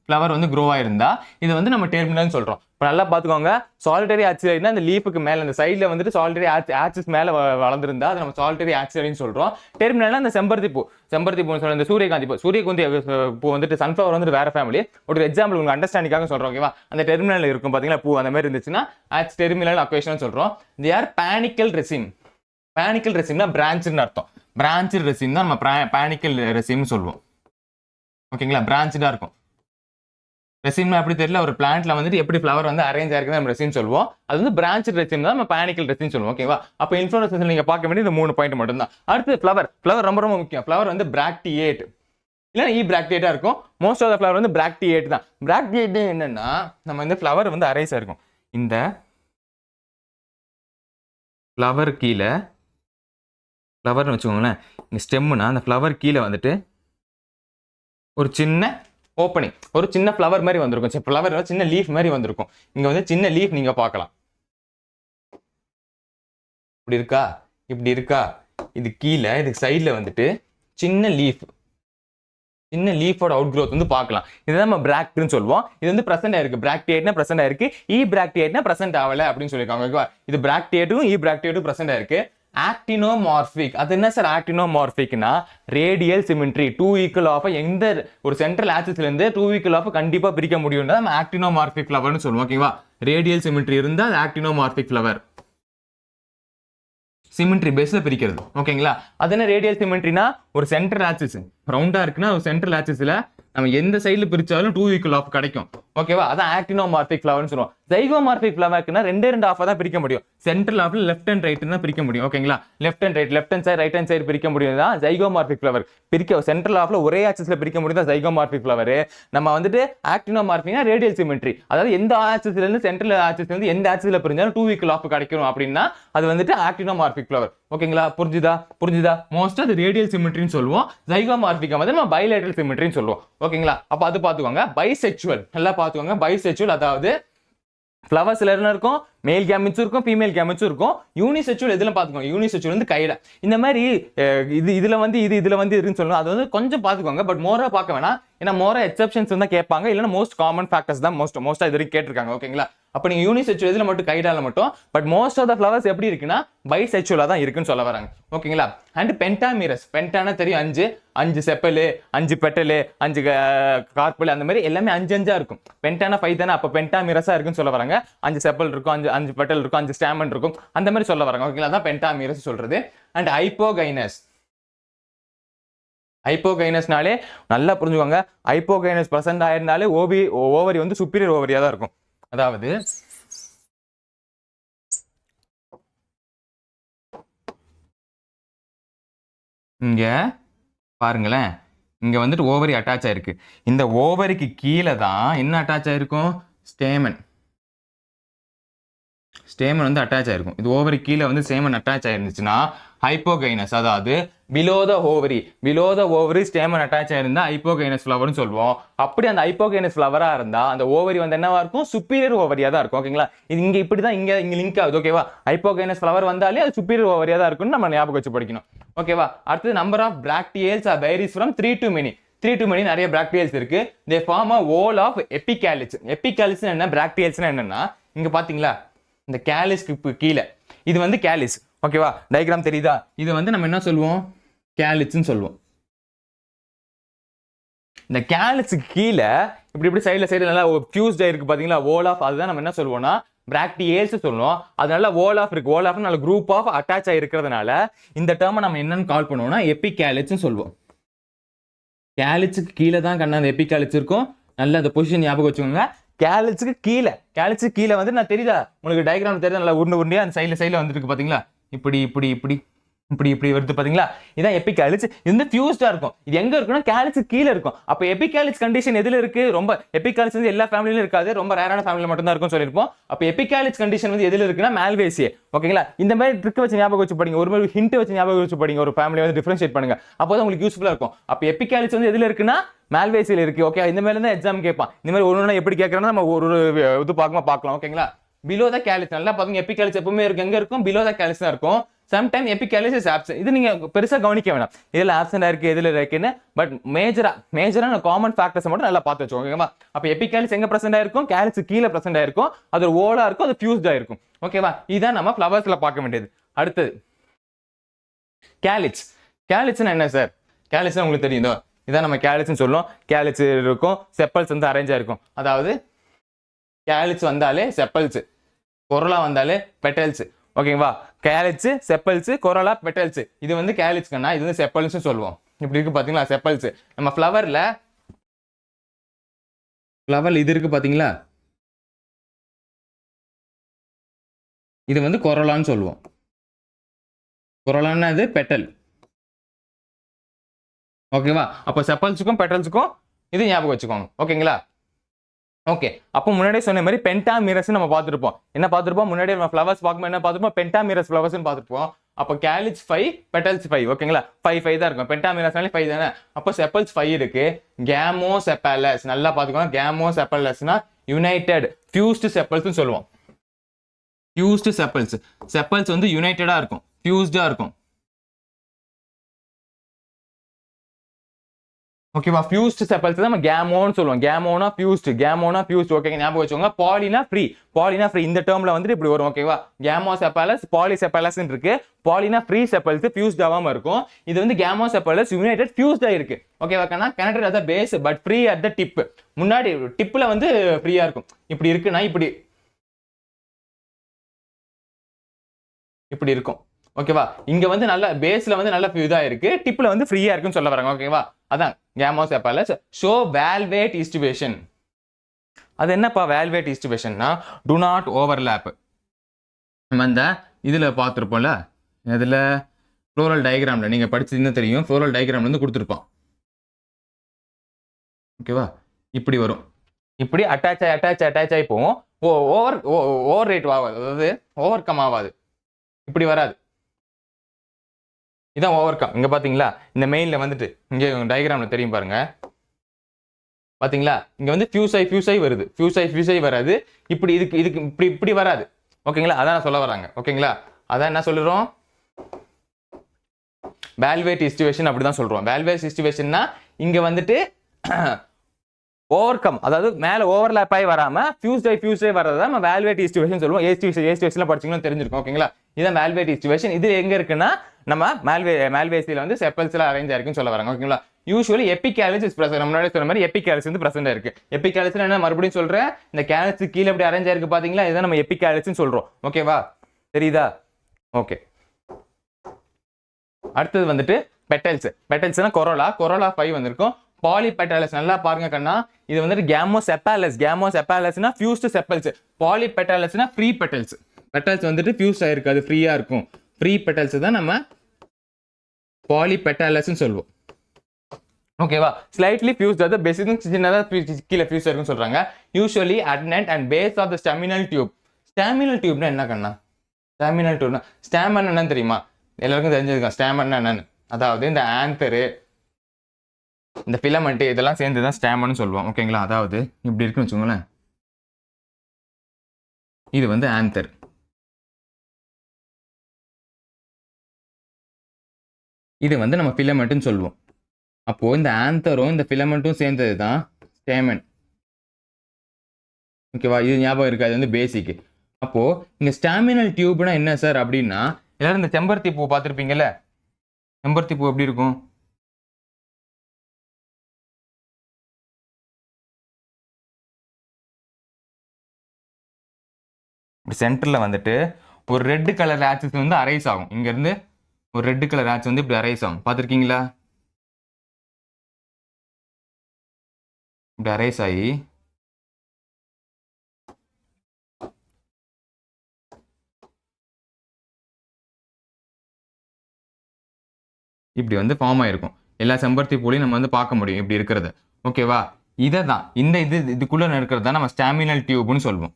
ஃப்ளவர் வந்து க்ரோ ஆயிருந்தா இது வந்து நம்ம டெர்மினல்னு சொல்றோம். இப்போ நல்லா பார்த்துக்கோங்க, சாலிட்டரி ஆக்சிலரினா இந்த லீஃபுக்கு மேல இந்த சைடில் வந்துட்டு சாலிட்டரி ஆக்சிஸ் மேல வளர்ந்துருந்தா அது நம்ம சாலிட்டரி ஆக்சிலரின்னு சொல்றோம். டெர்மினல்னா இந்த செம்பருத்தி பூ சொல்ற இந்த சூரியகாந்தி பூ வந்துட்டு சன்ஃப்ளவர் வந்துட்டு வேற ஃபேமிலி. ஒரு எக்ஸாம்பிள் உங்களுக்கு அண்டர்ஸ்டாண்டிங்காக சொல்றோம். ஓகேவா, அந்த டெர்மினல் இருக்கும் பாத்தீங்களா பூ, அந்த மாதிரி இருந்துச்சுன்னா டெர்மினல் அக்வேஷன் சொல்றோம். They are பானிக்கல் resume. பானிக்கல் ரெசிம்னா பிரான்ச்னு அர்த்தம். பிரான்ச் ரெசிம் தான் நம்ம பானிக்கல் ரெசிம்னு சொல்லுவோம். ஓகேங்களா, பிரான்ச்சா இருக்கும். ரெசிம்னா எப்படி தெரியல, ஒரு பிளான்ட்ல வந்துட்டு எப்படி ஃப்ளவர் வந்து அரேஞ்ச் ஆயிருக்கு நம்ம ரெசிம் சொல்லுவோம். அது வந்து பிரான்ச் ரெசிம் தான் நம்ம பானிக்கல் ரெசிம் சொல்லுவோம். ஓகேவா, அப்போ இன்ஃப்ளோரசன்ஸ் நீங்க பார்க்க வேண்டிய இந்த 3 பாயிண்ட் மட்டும் தான். அடுத்து ஃப்ளவர் ரொம்ப முக்கியம். ஃப்ளவர் வந்து பிராக்டியேட் இல்லைன்னா பிராக்டியேட்டா இருக்கும். மோஸ்ட் ஆஃப் த ஃப்ளவர் வந்து பிராக்டியேட் தான். பிராக்டியேட் என்னன்னா நம்ம வந்து ஃப்ளவர் வந்து அரேஸ் ஆயிருக்கும். இந்த ஃப்ளவர் கீழே, ஃப்ளவர்னு வச்சுக்கோங்களேன், இந்த ஸ்டெம்னா அந்த ஃப்ளவர் கீழே வந்துட்டு ஒரு சின்ன ஓப்பனிங், ஒரு சின்ன ஃப்ளவர் மாதிரி வந்திருக்கும். ஃப்ளவர் சின்ன லீஃப் மாதிரி வந்திருக்கும். இங்க வந்து சின்ன லீஃப் நீங்க பார்க்கலாம். இப்படி இருக்கா, இது கீழே, இதுக்கு சைட்ல வந்துட்டு சின்ன லீஃபோட அவுட் க்ரோத் வந்து பார்க்கலாம். இதுதான் நம்ம பிராக்ட்னு சொல்லுவோம். இது வந்து பிரசன்ட் ஆயிருக்கு. பிராக்டியேட்னா பிரசன்ட் ஆயிருக்கு, பிராக்டியேட்னா பிரசன்ட் ஆகல அப்படின்னு சொல்லியிருக்காங்க. ஓகேவா, இது பிராக்டியேட்டும் பிராக்டியேட்டும் பிரசன்ட் ஆயிருக்கு. ஆக்டினோமார்பிக், அது என்ன சார் ஆக்டினோமார்பிக்னா ரேடியல் சிமெட்ரி, 2 ஈக்குவல் ஆஃப் எந்த ஒரு சென்ட்ரல் ஆக்சிஸ்ல இருந்து 2 ஈக்குவல் ஆஃப் கண்டிப்பா பிரிக்க முடியும்னா நம்ம ஆக்டினோமார்பிக் ஃப்ளவர்னு சொல்லுவோம். ஓகேவா, ரேடியல் சிமெட்ரி இருந்தா அது ஆக்டினோமார்பிக் ஃப்ளவர். சிமெட்ரி பேஸ்ல பிரிக்கிறது. ஓகேங்களா, அது என்ன ரேடியல் சிமெட்ரினா ஒரு சென்ட்ரல் ஆக்சிஸ் ரவுண்டா இருக்குன்னா ஒரு சென்ட்ரல் ஆக்சிஸ்ல நம்ம எந்த சைடுல பிரிச்சாலும் 2 ஈக்குவல் ஆஃப் கிடைக்கும். ஓகேவா, அதான் ஆக்டினோமார்பிக் ஃப்ளவர்னு சொல்லுவோம். ஜைகோமார்பிக் ஃப்ளவர்க்குனா 2 ஆஃப் தான் பிரிக்க முடியும். சென்ட்ரல் ஆஃப்ல லெஃப்ட் அண்ட் ரைட் தான் பிரிக்க முடியும். ஓகேங்களா, left and side right hand side பிரிக்க முடியும் தான் ஜைகோமார்பிக் ஃப்ளவர். சென்ட்ரல் ஆஃப்ல ஒரே ஆக்சிஸ்ல பிரிக்க முடியும் தான் ஜைகோமார்பிக் ஃப்ளவர். நம்ம வந்துட்டு ஆக்டினோமார்பிக்னா ரேடியல் சிமெட்ரி, அதாவது எந்த ஆக்சிஸ்ல இருந்து சென்ட்ரல் ஆக்சிஸ்ல இருந்து எந்த ஆக்சிஸ்ல பிரிஞ்சாலும் 2 ஈக்குவல் ஆஃப் கிடைக்கும் அப்படின்னா அது வந்துட்டு ஆக்டினோமார்பிக் ஃப்ளவர். ஓகேங்களா, புரிஞ்சுதா? மோஸ்டா அது ரேடியல் சிமெட்ரின்னு சொல்லுவோம். ஜைகோமார்பிக் வந்து நம்ம பைலேட்டரல் சிமெட்ரின்னு சொல்லுவோம். ஓகேங்களா, அப்ப அது பாத்துக்கோங்க. பைசெக்சுவல் நல்லா பாத்துக்கோங்க. பைசெக்சுவல் அதாவது ஃப்ளவர்ஸ்ல என்ன இருக்கும், மேல் கேமெட்ஸும் இருக்கும், ஃபீமேல் கேமெட்ஸும் இருக்கும். யூனிசெக்சுவல் எதுல பாத்துக்கோங்க, யூனிசெக்சுவல் வந்து கையில இந்த மாதிரி இதுல வந்து இருக்குன்னு சொல்லணும். அது வந்து கொஞ்சம் பாத்துக்கோங்க, பட் மோரா பார்க்க வேணாம். ஏன்னா மோரா எக்ஸெப்ஷன்ஸ் தான் கேட்பாங்க, இல்லைன்னா மோஸ்ட் காமன் ஃபேக்டர்ஸ் தான் மோஸ்டா இது வரைக்கும் கேட்டிருக்காங்க. ஓகேங்களா, அப்ப நீங்க யூனிசெக்சுவல் இதுல மட்டும் கைடால மட்டும், but most of the flowers எப்படி இருக்குன்னா பைசெக்சுவலா தான் இருக்குன்னு சொல்ல வராங்க. ஓகேங்களா, அண்ட் பென்டாமிரஸ், பென்டானா தெரியும், 5 செப்பலு, 5 பெட்டலு, 5 கார்பல், அந்த மாதிரி எல்லாமே 5 இருக்கும். பென்டானா 5 தானே, அப்ப பென்டாமிரஸா இருக்குன்னு சொல்ல வராங்க. 5 செப்பல் இருக்கும், 5 பெட்டல் இருக்கும், 5 ஸ்டாமன் இருக்கும், அந்த மாதிரி சொல்ல வராங்க. ஓகேங்களா, அதான் பென்டாமிரஸ் சொல்றது. அண்ட் ஹைப்போகைனஸ்னாலே நல்லா புரிஞ்சுக்கோங்க. ஹைப்போகைனஸ் பிரசன்ட் ஆயிருந்தாலே ஓவரி வந்து சுப்பீரியர் ஓவரியா தான் இருக்கும். அதாவது இங்க பாருங்களேன், இங்க வந்துட்டு ஓவரி அட்டாச் ஆயிருக்கு. இந்த ஓவரிக்கு கீழே தான் என்ன அட்டாச் ஆயிருக்கும்? ஸ்டேமன். ஸ்டேமன் வந்து அட்டாச் ஆயிருக்கும். இது ஓவரி கீழே வந்து ஸ்டேமன் அட்டாச் ஆயிருந்துச்சுன்னா ஹைப்போகைனஸ், அதாவது below the ovary stamen attach ஆயிருந்தா ஹைப்போகைனஸ் ஃப்ளவர்னு சொல்லுவோம். அப்படி அந்த ஹைப்போகைனஸ் ஃப்ளவரா இருந்தா அந்த ஓவரி வந்து என்னவா இருக்கும்? சுப்பீரியர் ஓவரியா தான் இருக்கும். ஓகேங்களா? இது இங்க இப்படி தான் இங்க லிங்க் ஆகுது. ஓகேவா? ஹைப்போகைனஸ் ஃப்ளவர் வந்தாலே அது சுப்பீரியர் ஓவரியா தான் இருக்கும்னு நம்ம ஞாபகம் வச்சு படிக்கணும். ஓகேவா? அடுத்து number of bracteoles are varies from 3 to many. 3 to many நிறைய பிராக்டியல்ஸ் இருக்கு. They form a wall of epicalyx. epicalyx என்ன, பிராக்டியல்ஸ்னா என்னன்னா, இங்க பாத்தீங்களா இந்த கேலிஸ்க்கு கீழே இது வந்து கேலிஸ். ஓகேவா? டயக்ராம் தெரியுதா? இது வந்து நம்ம என்ன சொல்லுவோம்? கேலிஸ்ன்னு சொல்லுவோம். இந்த கேலிஸ்க்கு கீழே இப்படி இப்படி சைடுல நல்லா ஃபியூஸ்ட் இருக்கு பாத்தீங்களா, வோல் ஆஃப், அதுதான் நம்ம என்ன சொல்லுவோம்னா பிராக்டியல்ஸ் சொல்லுவோம். அதனால வோல் ஆஃப் இருக்கு. வோல் ஆஃப் நல்ல குரூப் ஆஃப் அட்டாச் ஆயிருக்கிறதுனால இந்த டேர்மை நம்ம என்னன்னு கால் பண்ணுவோம்னா எபிகேலிஸ்ன்னு சொல்லுவோம். கேலிஸ்க்கு கீழே தான் கண்ணா அந்த எபிகேலிஸ் இருக்கும். நல்ல அந்த பொசிஷன் ஞாபகம் வச்சுக்கோங்க. கேலிஸ்க்கு கீழே வந்து நான் தெரியுதா உங்களுக்கு? டயக்ராம் தெரியுதா? நல்லா உருண்டையா அந்த சைடுல வந்துருக்கு பாத்தீங்களா? இப்படி இப்படி இப்படி இப்படி இப்படி வருது பாத்தீங்களா? இதான் எபிகேலிஸ். இது வந்து ஃபியூஸ்டா இருக்கும். இது எங்க இருக்குன்னா கேலிஸ்க்கு கீழே இருக்கும். அப்ப எபிகேலிஸ் கண்டிஷன் எதுல இருக்கு? ரொம்ப எபிகேலிஸ் வந்து எல்லா ஃபேமிலியிலும் இருக்காது, ரொம்ப ரேரான ஃபேமிலில மட்டும் தான் இருக்கும்னு சொல்லிருப்போம். அப்ப எபிகேலிஸ் கண்டிஷன் வந்து எதுல இருக்குன்னா மால்வேசியே. ஓகேங்களா? இந்த மாதிரி ட்ரிக் வச்சு ஞாபகம் வச்சு படிங்க. ஒரு மாதிரி ஹிண்ட் வச்சு ஞாபகம் வச்சு படிங்க. ஒரு ஃபேமிலியை வந்து டிஃபரன்ஷியேட் பண்ணுங்க. அப்போதான் உங்களுக்கு யூஸ்ஃபுல்லா இருக்கும். அப்ப எபிகேலிஸ் வந்து எதுல இருக்குன்னா மால்வேசியில இருக்கு. ஓகே, இந்த மாதிரி தான் எக்ஸாம் கேட்பான். இந்த மாதிரி ஒண்ணு எப்படி கேட்கறேன்னா நம்ம ஒரு இது பார்க்கலாம். ஓகேங்களா? பிலோ த கேலிஸ் நல்லா பாருங்க. எபிகேலிஸ் எப்பவுமே இருக்கு, எங்க இருக்கும்? பிலோ த கேலிஸ் தான் இருக்கும். Sometime epicalyx is absent. இது நீங்க பெருசா கவனிக்க வேணாம், இதுல ஆப்சென்ட் இருக்கு எதுல இருக்குன்னு. பட் மேஜரா காமன் ஃபேக்டர்ஸ் மட்டும் நல்லா பார்த்து வச்சுக்கோங்க. அப்ப எபிகேலிஸ் எங்க பிரசன்ட் ஆயிருக்கும்? கேலிஸ் கீழே பிரசன்ட் ஆயிருக்கும். அது ஒரு ஓலா இருக்கும், அது ஃபியூஸ்டா இருக்கும். ஓகேவா? இதான் நம்ம ஃப்ளவர்ஸ்ல பார்க்க வேண்டியது. அடுத்தது கேலிஸ். கேலிஸ்னா என்ன சார்? கேலிஸ்னா உங்களுக்கு தெரியும், இதான் நம்ம கேலிஸ்னு சொல்லுவோம். கேலிஸ் இருக்கும், செப்பல்ஸ் வந்து அரேஞ்ச் ஆயிருக்கும். அதாவது கேலிஸ் வந்தாலே செப்பல்ஸ், கொரோலா வந்தாலே பெட்டல்ஸ். ஓகேவா? Kallis, chappals, corolla, petals. இது வந்து கேலிஸ்னா இது வந்து செப்பல்ஸ் சொல்லுவோம். இப்படி இருக்கு பாத்தீங்களா செப்பல்ஸ். நம்ம ஃப்ளவர்ல இது இருக்கு பாத்தீங்களா, இது வந்து கொரோலான்னு சொல்லுவோம். கொரோலான்னா இது பெட்டல். ஓகேவா? அப்போ செப்பல்ஸுக்கும் பெட்டல்ஸுக்கும் இது ஞாபகம் வச்சுக்கோங்க. ஓகேங்களா? ஓகே, அப்போ முன்னாடியே சொன்ன மாதிரி பென்டாமிரஸ் நம்ம பார்த்துருப்போம். என்ன பார்த்துருப்போம்? முன்னாடியே நம்ம ஃப்ளவர்ஸ் பார்க்கும்போது என்ன பார்த்துருப்போம்? பென்டாமிரஸ் ஃப்ளவர்ஸ்னு பார்த்துருப்போம். அப்போ கேலிஸ் 5, பெட்டல்ஸ் 5. ஓகேங்களா? 5 தான் இருக்கும். பென்டாமிரஸ்னாலே 5 தானே. அப்போ செப்பல்ஸ் 5 இருக்கு. கேமோசெப்பலஸ் நல்லா பார்த்துக்கோங்க. கேமோசெப்பலஸ்னா யுனைடெட் ஃபியூஸ்டு செப்பல்ஸ்னு சொல்லுவோம். ஃபியூஸ்டு செப்பல்ஸ். செப்பல்ஸ் வந்து யுனைடெடா இருக்கும், ஃபியூஸ்டா இருக்கும். ஓகேவா? ஃபியூஸ்ட் செப்பல்ஸ் தான் நம்ம கேமோன்னு சொல்லுவோம். கேமோனா ஃபியூஸ்ட். ஓகே, ஞாபகம் வச்சுக்கோங்க. பாலினா ஃப்ரீ. இந்த டேர்ம்ல வந்து இப்படி வரும். ஓகேவா? கேமோசெப்பலஸ், பாலிசெப்பலஸ் இருக்கு. பாலினா ஃப்ரீ செப்பல்ஸ், ஃபியூஸ்ட் ஆகாம இருக்கும். இது வந்து கேமோசெப்பலஸ் யுனைடெட் ஃபியூஸ்டா இருக்கு. ஓகேவா? Connected at the base but free at the tip. முன்னாடி டிப்ல வந்து ஃப்ரீயா இருக்கும். இப்படி இருக்குன்னா இப்படி இருக்கும். ஓகேவா? இங்க வந்து நல்ல பேஸ்ல வந்து நல்ல இதா இருக்கு, டிப்ல வந்து ஃப்ரீயா இருக்குன்னு சொல்ல வராங்க. ஓகேவா? அதான் கேமோசெப்பலஸ். Show valvate distribution. அது என்னப்பா வால்வேட் டிஸ்ட்ரிபியூஷன்னா? Do not overlap. நம்ம இந்த இதுல பார்த்துருப்போம்ல, இதுல ஃப்ளோரல் டயக்ராம்ல நீங்க படிச்சதுன்னு தெரியும். ஃப்ளோரல் டயக்ராம்ல இருந்து கொடுத்துருப்பான். ஓகேவா? இப்படி வரும். இப்படி அட்டாச் ஆகி போகும். ஓவர் ரேட் ஆகாது, அதாவது ஓவர் கம் ஆகாது. இப்படி வராது. இதான் ஓவர் கம். இங்க பாத்தீங்களா, இந்த மெயின்ல வந்துட்டு இங்க டயக்ராம்ல தெரியும் பாருங்க. பாத்தீங்களா? இங்க வந்து ஃபியூஸ் ஆகி வருது. ஃபியூஸ் ஆகி வராது. இதுக்கு இப்படி வராது. ஓகேங்களா? அதான் நான் சொல்ல வராங்க. ஓகேங்களா? அதான் என்ன சொல்றோம்? வால்வேட் டிஸ்ட்ரிபியூஷன் அப்படிதான் சொல்றோம். வால்வேட் டிஸ்ட்ரிபியூஷன்னா இங்க வந்துட்டு ஓவர் கம், அதாவது மேல ஓவர்லாப் ஆகி வராம ஃபியூஸ் ஆகி வரதா நம்ம வால்வேட் டிஸ்ட்ரிபியூஷன் சொல்லுவோம். ஏஸ்டிவேஷன்ல படிச்சீங்கன்னா தெரிஞ்சிருக்கும். ஓகேங்களா? இதான் வால்வேட் டிஸ்ட்ரிபியூஷன். இது எங்க இருக்குன்னா நம்ம மால்வேசியில வந்து செப்பல்ஸ்ல அரேஞ்ச் ஆயிருக்குன்னு சொல்ல வராங்க. ஓகேங்களா? Usually epicalyx is present. முன்னாடி சொன்ன மாதிரி எபிகேலிஸ் வந்து பிரசன்ட் இருக்கு. எபிகேலிஸ் என்ன மறுபடியும் சொல்றேன், இந்த கேலிஸ் கீழே எப்படி அரேஞ்ச் ஆயிருக்கு பாத்தீங்களா, இதான் நம்ம எபிகேலிஸ்னு சொல்றோம். ஓகேவா? தெரியுதா? ஓகே, அடுத்தது வந்துட்டு பெட்டல்ஸ்னா கொரோலா 5 வந்திருக்கும். பாலிபெட்டாலஸ் நல்லா பாருங்க கண்ணா, இது வந்துட்டு கேமோசெப்பலஸ்னா ஃபியூஸ்டு செப்பல்ஸ். பாலிபெட்டாலஸ்னா ஃப்ரீ பெட்டல்ஸ். பெட்டல்ஸ் வந்துட்டு ஃபியூஸ் ஆயிருக்கு, அது ஃப்ரீயா இருக்கும். ஃப்ரீ பெட்டல்ஸ் தான் நம்ம பாலிபெட்டாலஸ்ன்னு சொல்லுவோம். ஓகேவா, ஸ்லைட்லி ஃபியூஸ்ட் அது பேசிக் சின்னதாக கீழே ஃபியூஸ் இருக்குன்னு சொல்றாங்க. Usually adnate and base of the staminal tube. Staminal டியூப்னா என்ன கண்ணா? ஸ்டெமினல் டியூப்னா ஸ்டாமன் என்னன்னு தெரியுமா? எல்லாருக்கும் தெரிஞ்சிருக்கா ஸ்டாமன் என்னன்னு? அதாவது இந்த ஆந்தரு, இந்த ஃபிலமெண்ட் இதெல்லாம் சேர்ந்து தான் ஸ்டாமன்னு சொல்லுவோம். ஓகேங்களா, அதாவது இப்படி இருக்குன்னு வச்சுக்கோங்களேன், இது வந்து ஆந்தர், இது வந்து நம்ம ஃபிலமெண்ட்னு சொல்லுவோம். அப்போ இந்த ஆந்தரும் இந்த ஃபிலமெண்ட்டும் சேர்ந்தது தான் ஸ்டேமன். ஓகேவா, இது ஞாபகம் இருக்கு, அது வந்து பேசிக். அப்போ இந்த ஸ்டாமினல் டியூப்னா என்ன சார் அப்படின்னா, எல்லாரும் இந்த செம்பருத்தி பூ பார்த்துருப்பீங்கல்ல, செம்பருத்தி பூ எப்படி இருக்கும்? இப்படி சென்டர்ல வந்துட்டு ஒரு ரெட் கலர் ஆக்சஸ் வந்து அரைஸ் ஆகும். இங்க இருந்து ஒரு ரெட் கலர் ஆக்சஸ் வந்து இப்படி அரைஸ் ஆகும், பார்த்துருக்கீங்களா? இப்படி அரைஸ் ஆகி இப்படி வந்து ஃபார்ம் ஆயிருக்கும். எல்லா செம்பருத்தி பூலையும் நம்ம வந்து பார்க்க முடியும் இப்படி இருக்கிறது. ஓகேவா, இதை தான் இந்த இதுக்குள்ள இருக்கிறது தான் நம்ம ஸ்டாமினல் டியூப்னு சொல்லுவோம்.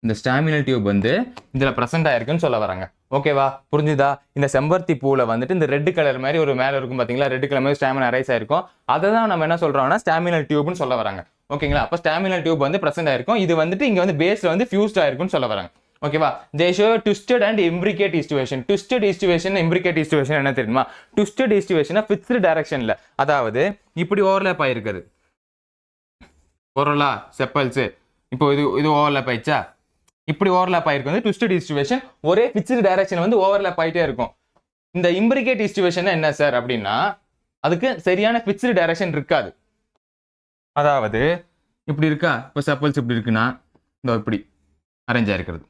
இந்த ஸ்டாமினல் டியூப் வந்து இதுல பிரசன்ட் ஆயிருக்குன்னு சொல்ல வராங்க. ஓகேவா, புரிஞ்சுதா? இந்த செம்பருத்தி பூல வந்துட்டு இந்த ரெட் கலர் மாதிரி ஒரு மேல இருக்கும் பாத்தீங்களா, ரெட் கலர் மாதிரி ஸ்டாமினா அரைஸ் ஆயிருக்கும். அதை தான் நம்ம என்ன சொல்றோம்னா ஸ்டாமினல் டியூப்னு சொல்ல வராங்க. ஓகேங்களா, அப்ப ஸ்டாமினல் டியூப் வந்து பிரசன்ட் ஆயிருக்கும். இது வந்துட்டு இங்க வந்து பேஸ்ல வந்து ஃபியூஸ்ட் ஆயிருக்குன்னு சொல்ல வராங்க. ஓகேவா, they show twisted and imbricate aestivation. Twisted aestivation, imbricate aestivation என்ன தெரியுமா? ட்விஸ்டட் ஈஸ்டுவேஷனா ஃபிக்ஸ்டு டைரக்ஷன்ல, அதாவது இப்படி ஓவர்லேப் ஆயிருக்குது பொருளா செப்பல்ஸ். இப்போ இது ஓவர்லேப் ஆயிடுச்சா, இப்படி ஓவர்லேப் ஆயிருக்கு வந்து ட்விஸ்டட் ஈஸ்டுவேஷன். ஒரே ஃபிக்ஸ்டு டைரக்ஷன் வந்து ஓவர்லேப் ஆயிட்டே இருக்கும். இந்த இம்ப்ரிகேட் ஈஸ்டுவேஷன் என்ன சார் அப்படின்னா, அதுக்கு சரியான ஃபிக்ஸ்டு டைரக்ஷன் இருக்காது. அதாவது இப்படி இருக்கா, இப்போ செப்பல்ஸ் இப்படி இருக்குன்னா இந்த இப்படி அரேஞ்ச் ஆயிருக்கிறது.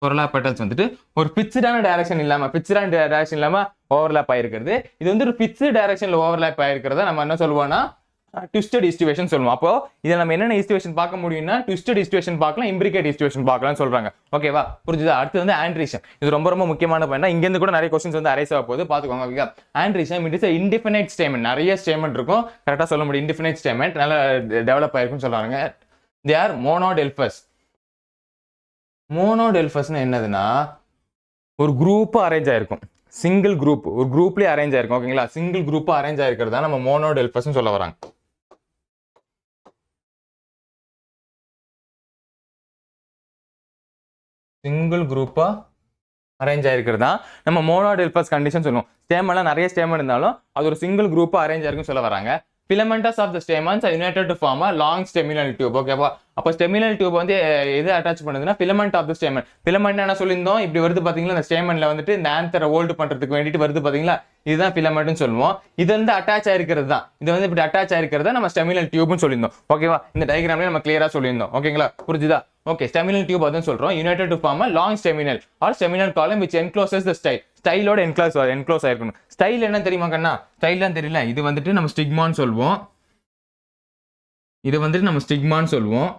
கொரோலா பெட்டல்ஸ் வந்துட்டு ஒரு பிக்ஸ்டான டைரக்ஷன் இல்லாம ஓவர்லேப் ஆயிருக்கிறது. இது வந்து ஒரு பிக்ஸ்டு டைரக்ஷன்ல ஓவர்லேப் ஆயிருக்கிறத நம்ம என்ன சொல்லுவோம்னா ட்விஸ்டட் ஈஸ்டுவேஷன் சொல்லுவோம். அப்போ இதை நம்ம என்னென்ன ஈஸ்டுவேஷன் பார்க்க முடியும்னா ட்விஸ்டட் ஈஸ்டுவேஷன் பார்க்கலாம், இம்ப்ரிகேட் ஈஸ்டுவேஷன் பார்க்கலாம்னு சொல்றாங்க. ஓகேவா, புரிஞ்சுதா? அடுத்து வந்து ஆண்ட்ரிசம். இது ரொம்ப ரொம்ப முக்கியமான பாயிண்ட். இங்க இருந்து கூட நிறைய क्वेश्चंस வந்து அரைஸ் ஆக போகுது, பாத்துக்கோங்க. Okay, androecium it is a indefinite statement. நிறைய ஸ்டேட்மெண்ட் இருக்கும், கரெக்டா சொல்ல முடியும். இன்டிஃபினைட் ஸ்டேட்மெண்ட் நல்லா டெவலப் ஆயிருக்குன்னு சொல்றாங்க. They are மோனோடெல்பஸ். மோனோடெல்பஸ்னா என்னதுன்னா ஒரு குரூப்பா அரேஞ்ச் ஆயிருக்கும், சிங்கிள் குரூப், ஒரு குரூப்லயே அரேஞ்ச் ஆயிருக்கும். ஓகேங்களா, சிங்கிள் குரூப்பா அரேஞ்ச் ஆயிருக்கிறதா நம்ம மோனோடெல்பஸ்னு சொல்ல வராங்க. சிங்கிள் குரூப்பா அரேஞ்ச் ஆயிருக்கிறதா நம்ம மோனோடெல்பஸ் கண்டிஷன் சொல்லுவோம். ஸ்டேமெல்லாம் நிறைய ஸ்டேமன் இருந்தாலும் அது ஒரு சிங்கிள் குரூப்பா அரேஞ்ச் ஆயிருக்குன்னு சொல்ல வராங்க. filamentous of the stamens are united to form a long staminal tube. ஓகேவா, அப்போ ஸ்டெமினல் டியூப் வந்து எது அட்டாச் பண்ணுதுன்னா filament of the stamen. filament என்ன சொல்லியிருந்தோம், இப்படி வருது பாத்தீங்களா, இந்த ஸ்டேமன்ல வந்துட்டு இந்த ஆந்தரை ஹோல்ட் பண்றதுக்கு வேண்டிட்டு வருது பாத்தீங்களா, இதுதான் filamentனு சொல்லுவோம். இது வந்து அட்டாச் ஆயிருக்கிறது தான், இது வந்து இப்படி அட்டாச் ஆயிருக்கிறத நம்ம ஸ்டெமினல் டியூப்னு சொல்லியிருந்தோம். ஓகேவா, இந்த டயக்ராம்ல நம்ம கிளியரா சொல்லியிருந்தோம். ஓகேங்களா, புரிஞ்சுதா? ஓகே, ஸ்டெமினல் டியூப் அதுன்னு சொல்றோம். United to form a long staminal or staminal column which encloses the style. ஸ்டைலோட என்க்ளோஸ் ஆயிருக்கணும். ஸ்டைல் என்ன தெரியுமா கண்ணா? ஸ்டைல் தான் தெரியல. இது வந்துட்டு நம்ம ஸ்டிக்மான்னு சொல்லுவோம், இது வந்துட்டு நம்ம ஸ்டிக்மான்னு சொல்லுவோம்,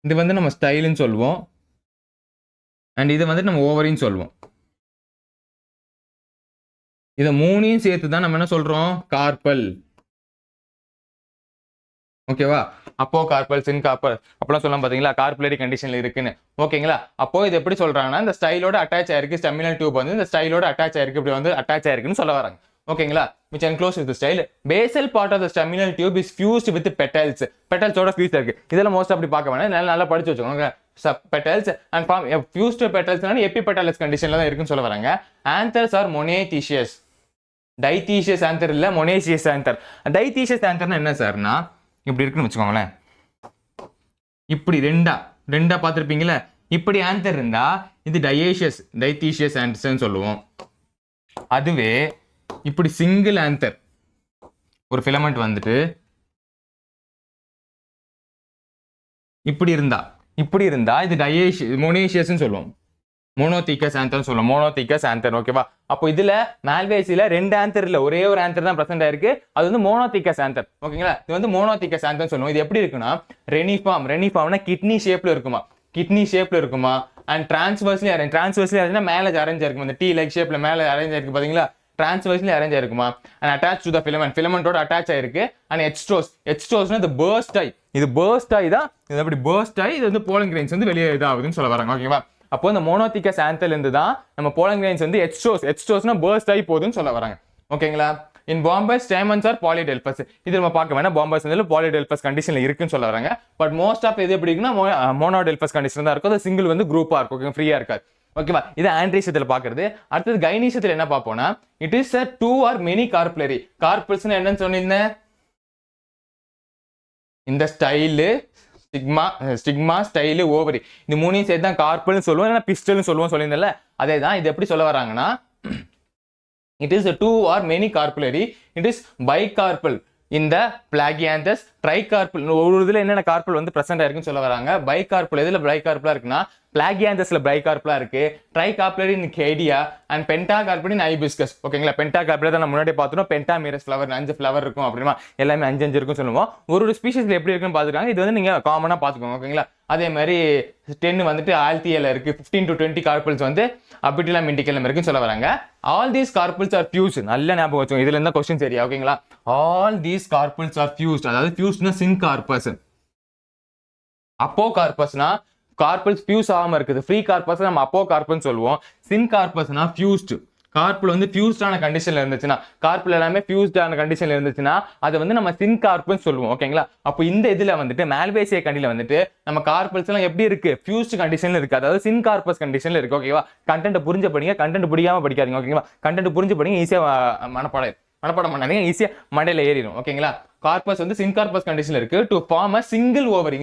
இது வந்து நம்ம ஸ்டைல்னு சொல்லுவோம், அண்ட் இது வந்துட்டு நம்ம ஓவரின்னு சொல்லுவோம். இதை மூணையும் சேர்த்து தான் நம்ம என்ன சொல்றோம், கார்பல். ஓகேவா, அப்போ கார்பல், சின் கார்பல் அப்பெல்லாம் சொல்லலாம் பாத்தீங்களா, கார்புலரி கண்டிஷன்ல இருக்குன்னு. ஓகேங்களா, அப்போ இது எப்படி சொல்றாங்கன்னா இந்த ஸ்டைலோட அட்டாச் ஆயிருக்கு, ஸ்டெமினல் டியூப் வந்து இந்த ஸ்டைலோட அட்டாச் ஆயிருக்கு, இப்படி வந்து அட்டாச் ஆயிருக்குன்னு சொல்ல வராங்க. ஓகேங்களா, which enclosed with the style. Basal part of the staminal tube is fused with petals. Petals ஓட fused இருக்கு. இதெல்லாம் மோஸ்ட் அப்படி பார்க்க வேணாம், நல்லா படிச்சு வச்சுக்கோங்க. Petals and form fused petals epipetalous கண்டிஷன்ல தான் இருக்குன்னு சொல்ல வராங்க. Anthers are monoecious. Dioecious anther இல்ல, monoecious anther. Dioecious antherனா என்ன சார்னா இப்படி இருக்குன்னு வச்சுக்கோங்களேன், இப்படி ரெண்டா பார்த்துருப்பீங்களா, இப்படி ஆந்தர் இருந்தா இது டயத்தீஷியஸ் ஆந்தர்ஸ்னு சொல்லுவோம். அதுவே இப்படி சிங்கிள் ஆந்தர் ஒரு ஃபிலமெண்ட் வந்துட்டு இப்படி இருந்தா இது மோனேஷியஸ்னு சொல்லுவோம். மோனோதீக்கஸ் ஆந்தர் சொல்லுவோம், மோனோதீக்கஸ் ஆந்தர். ஓகேவா? அப்போ இதுல மால்வேசியில 2 ஆந்தர் இல்ல, ஒரே ஒரு ஆந்தர் தான் பிரசன்ட் ஆயிருக்கு. அது வந்து மோனோதீக்கஸ் ஆந்தர். ஓகேங்களா? இது வந்து மோனோதீக்கஸ் ஆந்தர் சொல்லுவோம். இது எப்படி இருக்குன்னா ரெனிஃபார்ம். ரெனிஃபார்ம்னா கிட்னி ஷேப்ல இருக்குமா, கிட்னி ஷேப்ல இருக்குமா. அண்ட் டிரான்ஸ்வர்ஸ்லி அரேஞ்ச் மேல அரேஞ்ச் இருக்கும். இந்த டி லைக் ஷேப்ல மேல அரேஞ்ச் ஆயிருக்கு பாத்தீங்களா, டிரான்ஸ்வர்ஸ்லி அரேஞ்ச் ஆயிருக்குமா. And attach to the filament, ஃபிலமெண்டோட அட்டாச் ஆயிருக்கு. அண்ட் எக்ஸ்ட்ரோஸ், எக்ஸ்ட்ரோஸ்னா இது பர்ஸ்ட் ஆயி, இது பர்ஸ்ட் ஆகி தான் இது அப்படி பர்ஸ்ட் ஆகி இது வந்து போலன் கிரெயின்ஸ் வந்து வெளியே இதாகுதுன்னு சொல்ல வராங்க. ஓகேவா? அப்போ இந்த மோனோதீக்கஸ் ஆந்தர்ல இருந்து தான் நம்ம போலன் கிரெயின்ஸ் வந்து எக்ஸ்ட்ரோஸ்னா பர்ஸ்ட் ஆகி போகுதுன்னு சொல்ல வராங்க. ஓகேங்களா? இன் பாம்பஸ் ஸ்டேமன்ஸ் ஆர் பாலிடெல்பஸ். இது நம்ம பார்க்க வேணா, பாம்பஸ் வந்து பாலிடெல்பஸ் கண்டிஷன்ல இருக்குன்னு சொல்ல வராங்க. பட் மோஸ்ட் ஆஃப் இது எப்படி இருக்குன்னா மோனோடெல்பஸ் கண்டிஷன் தான் இருக்கும். அது சிங்கிள் வந்து குரூப்பா இருக்கும். ஓகே, ஃப்ரீயா இருக்காது. ஓகேவா? இது ஆண்ட்ரீஷியத்துல பாக்குறது. அடுத்தது கைனீஷியத்துல என்ன பார்ப்போம்னா it is a 2 or many carpillary. கார்பிள்ஸ்னா என்னன்னு சொன்னீங்க, இந்த ஸ்டைலு ஸ்டிக்மா ஸ்டைலு ஓவரி, இந்த மூணையும் சேர்த்து தான் கார்பல்னு சொல்லுவோம், இல்லைன்னா பிஸ்டல்னு சொல்லுவோம் சொல்லியிருந்தேன்ல. அதே தான் இது எப்படி சொல்ல வராங்கன்னா it is 2 or many carpillary. It is bicarpel இந்த பிளாகியாந்தஸ், ட்ரைகார்பல் ஒரு இதுல என்னென்ன கார்பல் வந்து பிரசன்ட் ஆயிருக்குன்னு சொல்ல வராங்க. பைகார்பல் எதுல பைகார்பலா இருக்குன்னா பிளாகியாந்தஸ்ல பைகார்பலா இருக்கு, ட்ரைகார்பலரி இன் கேடியா அண்ட் பென்டாகார்பல் இன் ஹைபிஸ்கஸ். ஓகேங்களா? பென்டாகார்பல் தான் நம்ம முன்னாடி பார்த்தோம், பென்டாமிரஸ் ஃப்ளவர் 5 ஃப்ளவர் இருக்கும் அப்படிமா, எல்லாமே 5 இருக்குன்னு சொல்லுவோம். ஒரு ஸ்பீஷஸ்ல எப்படி இருக்குன்னு பாத்துக்காங்க. இது வந்து நீங்க காமனா பாத்துக்கோங்க. ஓகேங்களா? அதே மாதிரி 10 வந்துட்டு ஆல்தியல இருக்கு, 15 to 20 கார்பல்ஸ் வந்து அபிட்டிலம் இண்டிகலம் இருக்குன்னு சொல்ல வராங்க. All these carpels are fused. நல்ல ஞாபகம் வச்சுக்கோங்க, இதுல இருந்தா क्वेश्चन சரியா. ஓகேங்களா? All these carpels are fused. அதாவது ஃபியூஸ்ட்னா சின்கார்பஸ், அப்போகார்பஸ்னா கார்பல்ஸ் ஃபியூஸ் ஆகாம இருக்குது. ஃப்ரீ கார்பஸ் நம்ம அப்போகார்பஸ்னு சொல்லுவோம். சின்கார்பஸ்னா ஃபியூஸ்ட். கார்பல் வந்து ஃபியூஸ்டான கண்டிஷன்ல இருந்துச்சுன்னா, கார்பல் எல்லாமே ஃபியூஸ்டான கண்டிஷன்ல இருந்துச்சுன்னா அதை வந்து நம்ம சின்கார்பஸ் சொல்லுவோம். ஓகேங்களா? அப்போ இந்த இதுல வந்துட்டு மால்வேசியா கண்டில வந்துட்டு நம்ம கார்பல்ஸ் எல்லாம் எப்படி இருக்கு, ஃபியூஸ்ட் கண்டிஷன்ல இருக்கு, அதாவது சின்கார்பஸ் கண்டிஷன்ல இருக்கு. ஓகேவா? கண்டென்ட் புரிஞ்ச படிங்க, கண்டென்ட் புரியாம படிக்காதீங்க. ஓகேங்களா? கண்டென்ட் புரிஞ்சு படிங்க, ஈஸியா மனப்பாடம் பண்ணாதீங்க, ஈஸியா மண்டையில ஏறிடும். ஓகேங்களா? கார்பஸ் வந்து சின்கார்பஸ் கண்டிஷன்ல இருக்கு. To form a single ovary,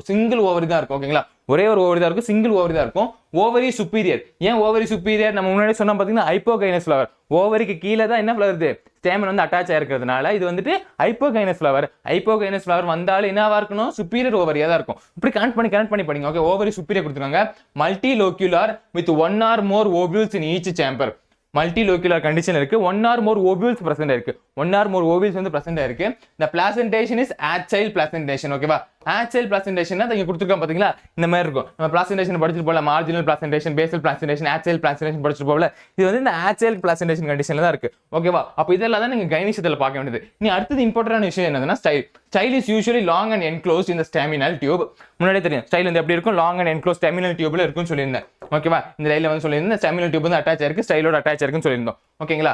single ovary தான் இருக்கும். ஓகேங்களா? ஒரே ஒரு ஓவரி தான் இருக்கும், சிங்கிள் ஓவரி தான் இருக்கும். Ovary superior. ஏன் ஓவரி சுப்பீரியர்? நம்ம முன்னாடி சொன்னா பாத்தீங்கன்னா ஹைப்போகைனஸ் ஃப்ளவர். ஓவரிக்கு கீழே தான் என்ன ஃப்ளவர், ஸ்டேமன் வந்து அட்டாச் ஆயிருக்கிறதுனால இது வந்துட்டு ஹைப்போகைனஸ் ஃப்ளவர். ஹைப்போகைனஸ் ஃப்ளவர் வந்தாலும் என்னவா இருக்கணும், சுப்பீரியர் ஓவரியா தான் இருக்கும். இப்படி கனெக்ட் பண்ணி படிங்க. ஓகே, ஓவரி சுப்பீரியர் கொடுத்துருக்காங்க. Multi locular with 1 or more ovules in each chamber. Multilocular condition இருக்கு. 1 or more ovules பிரசன்ட் இருக்கு. 1 or more ovules வந்து பிரசன்ட் இருக்கு. The placentation is acyl placentation. ஓகேவா? acyl placentation இங்க கொடுத்திருக்காங்க பாத்தீங்களா, இந்த மாதிரி இருக்கும். நம்ம placentation படிச்சிட்டு போல, marginal placentation, basal placentation, acyl placentation படிச்சிட்டு போல. இது வந்து இந்த acyl placentation கண்டிஷன்ல தான் இருக்கு. ஓகேவா? அப்ப இதெல்லாம் தான் நீங்க கைனீஷியத்துல பார்க்க வேண்டியது. நீ அடுத்தது இம்பார்ட்டன்டான விஷயம் என்னதுன்னா style. Style is usually long and enclosed in the staminal tube. முன்னாடியே தெரியும் ஸ்டைல் வந்து எப்படி இருக்கும், லாங் அண்ட் என்க்ளோஸ்ட் ஸ்டெமினல் டியூப்ல இருக்குன்னு சொல்லியிருந்தேன். ஓகேவா? இந்த லைன்ல வந்து சொல்லியிருந்தேன் ஸ்டெமினல் டியூப் வந்து அட்டாச் ஆயிருக்கு, ஸ்டைலோட அட்டாச் ஆயிருக்குன்னு சொல்லியிருந்தோம். ஓகேங்களா?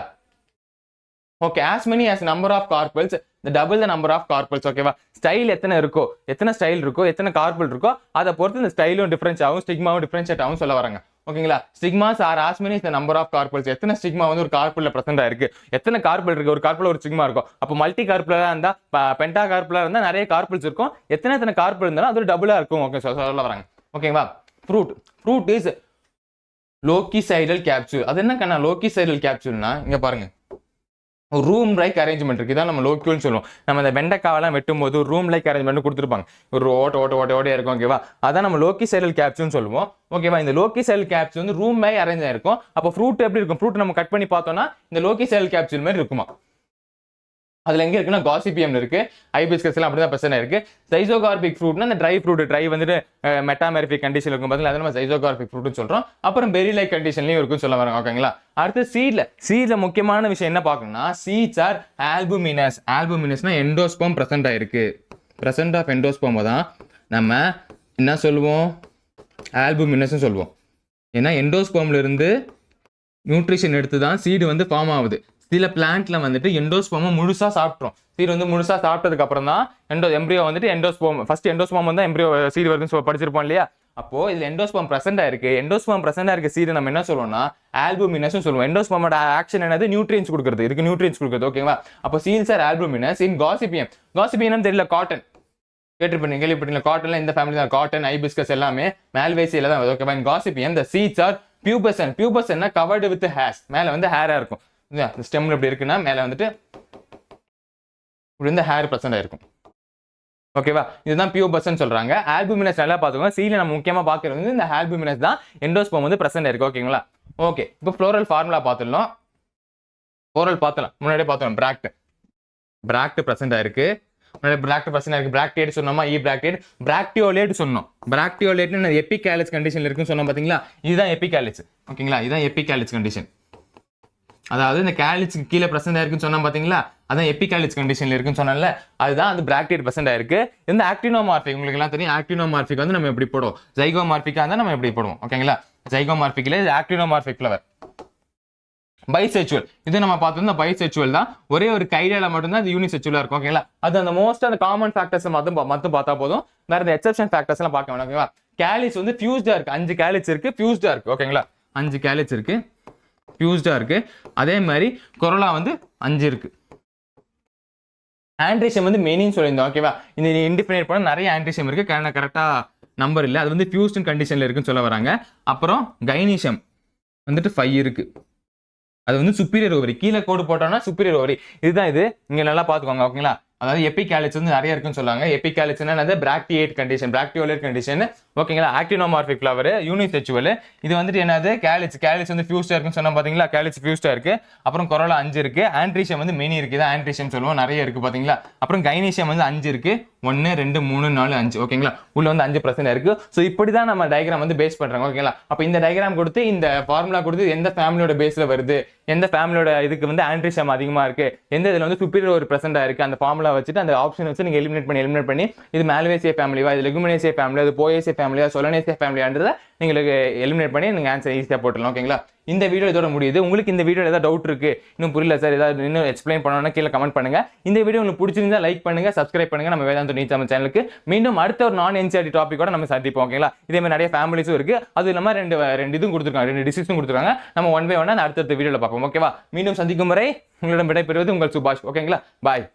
Okay, as many as number of carpels, the double the number of carpels. ஓகேவா? ஸ்டைல் எத்தனை இருக்கோ, எத்தனை ஸ்டைல் இருக்கோ, எத்தனை கார்பல் இருக்கோ அதை பொறுத்து இந்த ஸ்டைலும் டிஃபரன்ஸ் ஆகும், ஸ்டிக்மாவும் டிஃபரன்ஷியேட் ஆகும் சொல்ல வராங்க. ஓகேங்களா? Stigmas are as many as the number of carpels. எத்தனை ஸ்டிக்மா வந்து ஒரு கார்பல்ல பிரசன்ட் ஆயிருக்கு, எத்தனை கார்பல் இருக்கு, ஒரு கார்பல்ல ஒரு ஸ்டிக்மா இருக்கும். அப்போ மல்டி கார்பலா இருந்தா, பென்டா கார்பலா இருந்தா நிறைய கார்பல்ஸ் இருக்கும். எத்தனை கார்பல் இருந்தாலும் அது டபுளா இருக்கும். ஓகே, சொல்ல வராங்க. ஓகேவா? Fruit is loculicidal capsule. அது என்ன கண்ணா லோக்கிசைடல் கேப்சூல்னா, இங்க பாருங்க, ரூம் லைக் அரேஞ்ச்மெண்ட் இருக்கு. இதான் நம்ம லோக்கியூல்னு சொல்லுவோம். நம்ம இந்த வெண்டைக்காவெல்லாம் வெட்டும் போது ரூம் லைக் அரேஞ்ச்மெண்ட் கொடுத்துருப்பாங்க, ஒரு ஓட்ட இருக்கும். ஓகேவா? அதான் நம்ம லோக்கிசைடல் கேப்சூல்னு சொல்லுவோம். ஓகேவா? இந்த லோக்கிசைடல் கேப்சூல் வந்து ரூம் லைக் அரேஞ்ச் ஆயிருக்கும். அப்போ ஃப்ரூட் எப்படி இருக்கும், ஃப்ரூட் நம்ம கட் பண்ணி பார்த்தோம்னா இந்த லோக்கிசைடல் கேப்சூல் மாதிரி இருக்குமா. அதுல எங்க இருக்குன்னா காசிபியம் இருக்கு, ஹைபிஸ்கஸ் எல்லாம் அப்படிதான் பிரச்சனை இருக்கு. சைசோகார்பிக் ஃப்ரூட்னா இந்த ட்ரை ஃப்ரூட், ட்ரை வந்துட்டு மெட்டாமெரிஃபிக் கண்டிஷன் இருக்கும் பார்த்தீங்களா, அதை நம்ம சைசோகார்பிக் ஃப்ரூட்னு சொல்றோம். அப்புறம் பெரி லைக் கண்டிஷன்லயும் இருக்குன்னு சொல்ல வராங்க. ஓகேங்களா? அடுத்து சீட்ல முக்கியமான விஷயம் என்ன பார்க்கணும்னா, சீட்ஸ் ஆர் ஆல்புமினஸ். ஆல்புமினஸ்னா எண்டோஸ்போம் பிரசன்ட் ஆயிருக்கு. பிரசன்ட் ஆஃப் எண்டோஸ்போம் தான் நம்ம என்ன சொல்லுவோம், ஆல்புமினஸ் சொல்லுவோம். ஏன்னா எண்டோஸ்போம்ல இருந்து நியூட்ரிஷன் எடுத்து தான் சீடு வந்து ஃபார்ம் ஆகுது. சில பிளான்ட்ல வந்துட்டு எண்டோஸ்போமை முழுசா சாப்பிட்றோம். சீடு வந்து முழுசா சாப்பிட்டதுக்கு அப்புறம் தான் எம்ப்ரியோ வந்துட்டு எண்டோஸ்போம், ஃபர்ஸ்ட் எண்டோஸ்போம் வந்து எம்ப்ரியோ சீடு வருதுன்னு படிச்சிருப்போம் இல்லையா. அப்போ இதுல எண்டோஸ்போம் பிரசன்ட் ஆயிருக்கு. எண்டோஸ்போம் பிரசன்ட் ஆயிருக்க சீடு நம்ம என்ன சொல்லுவோம்னா ஆல்புமினஸ் சொல்லுவோம். எண்டோஸ்போமோட ஆக்ஷன் என்னது, நியூட்ரியன்ஸ் கொடுக்குறது, இதுக்கு நியூட்ரியன்ஸ் கொடுக்குறது. ஓகேவா? அப்போ seeds are ஆல்புமினஸ் in Gossypium. Gossypium தெரியல, காட்டன் கேள்விப்பட்டீங்க. காட்டன்ல இந்த ஃபேமிலி தான், காட்டன், ஹைபிஸ்கஸ் எல்லாமே மால்வேசியில தான். ஓகேவா? இன் Gossypium the seeds are pubescent. pubescent covered with hairs. மேல வந்து ஹேரா இருக்கும். ஸ்டெம்ல இப்படி இருக்குன்னா மேல வந்துட்டு இப்படி வந்து ஹேர் பிரசன்ட் ஆயிருக்கும். ஓகேவா, இதுதான் பியூபஸ்ன்னு சொல்றாங்க. ஆல்புமினஸ் நல்லா பார்த்துக்கோங்க. சீல நம்ம முக்கியமா பார்க்கறது வந்து இந்த ஆல்புமினஸ் தான் எண்டோஸ்போம் வந்து பிரசன்ட் இருக்கு. ஓகேங்களா, ஓகே. இப்போ ஃப்ளோரல் ஃபார்முலா பார்த்துடலாம். ஃப்ளோரல் பார்த்தலாம், முன்னாடியே பார்த்தோம். பிராக்ட் பிரசன்ட் ஆயிருக்கு. பிராக்ட் பிரசன்ட் ஆயிருக்கு. பிராக்டியேட் சொன்னோமா, பிராக்டியேட். பிராக்டியோலேட் சொன்னோம். பிராக்டியோலேட்னு எபிகாலிஸ் கண்டிஷன்ல இருக்குன்னு சொன்னோம் பாத்தீங்களா, இதுதான் எபிகாலிஸ். ஓகேங்களா, இதுதான் எபிகாலிஸ் கண்டிஷன். அதாவது இந்த கேலிஸ்க்கு கீழே பிரசன்ட் ஆயிருக்குன்னு சொன்னா பாத்தீங்களா, அதான் எபிகாலிஸ் கண்டிஷன்ல இருக்குன்னு சொன்னால அதுதான் அந்த பிராக்டியேட் பிரசன்ட் ஆயிருக்கு. இந்த ஆக்டினோமார்பிக் உங்களுக்கு எல்லாம் தெரியும். ஆக்டினோமார்பிக் வந்து நம்ம எப்படி போடுவோம், ஜைகோமார்பிக்கா இருந்தா நம்ம எப்படி போடுவோம். ஓகேங்களா, ஜைகோமார்பிக்ல இது ஆக்டினோமார்பிக் ஃப்ளவர். பைசெக்சுவல் இது நம்ம பார்த்தோம்னா பைசெக்சுவல் தான். ஒரே ஒரு கைடால மட்டும் தான் அது யூனிசெக்சுவலா இருக்கும். ஓகேங்களா, அது அந்த மோஸ்ட் அந்த காமன் ஃபேக்டர்ஸ் மட்டும் பார்த்தா போதும். வேற இந்த எக்ஸெப்ஷன் ஃபேக்டர்ஸ் எல்லாம் பார்க்க வேண்டாம். ஓகேவா, கேலிஸ் வந்து ஃபியூஸ்டா இருக்கு. 5 கேலிஸ் இருக்கு, ஃபியூஸ்டா இருக்கு. ஓகேங்களா, 5 கேலிஸ் இருக்கு, ஃபியூஸ்டா இருக்கு. அதே மாதிரி கொரோலா வந்து 5 இருக்கு. ஆண்ட்ரிஷம் வந்து மெனின்னு சொல்லியிருந்தோம். ஓகேவா, இந்த இன்டிஃபைன் பண்ண நிறைய ஆண்ட்ரிஷம் இருக்கு. கரெக்டா நம்பர் இல்லை, அது வந்து ஃபியூஸ்ட் கண்டிஷன்ல இருக்குன்னு சொல்ல வராங்க. அப்புறம் கைனிஷம் வந்துட்டு 5 இருக்கு. அது வந்து சுப்பீரியர் ஓவரி. கீழே கோடு போட்டோம்னா சுப்பீரியர் ஓவரி. இதுதான் இது. இங்க நல்லா பாத்துக்கோங்க. ஓகேங்களா, அதாவது எபிகாலிஸ் வந்து நிறைய இருக்குன்னு சொல்லுவாங்க. எபிகாலிஸ்னா என்னது, பிராக்டியேட் கண்டிஷன், பிராக்டியோலேட் கண்டிஷன். ஓகேங்களா, ஆக்டினோமார்பிக் ஃப்ளவர், யூனிசெக்சுவல். இது வந்துட்டு என்னது, கேலிஸ் வந்து ஃபியூஸ்டா இருக்குன்னு சொன்னா பாத்தீங்களா, கேலிஸ் ஃபியூஸ்டா இருக்கு. அப்புறம் கொரோலா 5 இருக்கு. ஆண்ட்ரிஷம் வந்து மெனி இருக்கு, இதான் ஆண்ட்ரிஷம் சொல்லுவோம், நிறைய இருக்கு பாத்தீங்களா. அப்புறம் கைனிஷம் வந்து 5 இருக்கு, 1 2 3 4 5. ஓகேங்களா, உள்ள வந்து 5% இருக்கு. ஸோ இப்படி தான் நம்ம டயக்ராம் வந்து பேஸ் பண்றாங்க. ஓகேங்களா, அப்போ இந்த டயக்ராம் கொடுத்து இந்த ஃபார்முலா கொடுத்து எந்த ஃபேமிலியோட பேஸ்ல வருது, எந்த ஃபேமிலியோட இதுக்கு வந்து ஆண்ட்ரிஷம் அதிகமா இருக்கு, எந்த இதுல வந்து சுப்பீரியர் ஒரு பிரசன்டா இருக்கு, அந்த ஃபார்முலா வச்சுட்டு அந்த ஆப்ஷன் வச்சு நீங்க எலிமினேட் பண்ணி இது மால்வேசியா ஃபேமிலிவா, இது லெகுமினேசியா ஃபேமிலியா, இது போயேசியா ஃபேமிலியா, சொலனேசியா ஃபேமிலியான்றதை நீங்களுக்கு எலிமினேட் பண்ணி நீங்க ஆன்சர் ஈஸியா போட்டுடலாம். ஓகேங்களா, இந்த வீடியோ இதோட முடியுது. உங்களுக்கு இந்த வீடியோ ஏதாவது டவுட் இருக்கு, இன்னும் புரியல சார், ஏதாவது இன்னும் எக்ஸ்பிளைன் பண்ணணும்னா கீழே கமெண்ட் பண்ணுங்க. இந்த வீடியோ உங்களுக்கு பிடிச்சிருந்தா லைக் பண்ணுங்க, சப்ஸ்கிரைப் பண்ணுங்க நம்ம வேதாந்த நீட் தமிழ் சேனலுக்கு. மீண்டும் அடுத்த ஒரு நான் என்சிஆர்டி டாபிக்கோட நம்ம சந்திப்போம். ஓகேங்களா, இதே மாதிரி நிறைய ஃபேமிலிஸும் இருக்கு. அது இல்லாம ரெண்டு இதுவும் கொடுத்துருக்காங்க, 2 டிசீஸும் கொடுத்துருக்காங்க. நம்ம 1 by 1 அடுத்த வீடியோல பார்ப்போம். ஓகேவா, மீண்டும் சந்திக்கும் வரை உங்களிடம் விடைபெறுவது உங்கள் சுபாஷ். ஓகேங்களா, பாய்.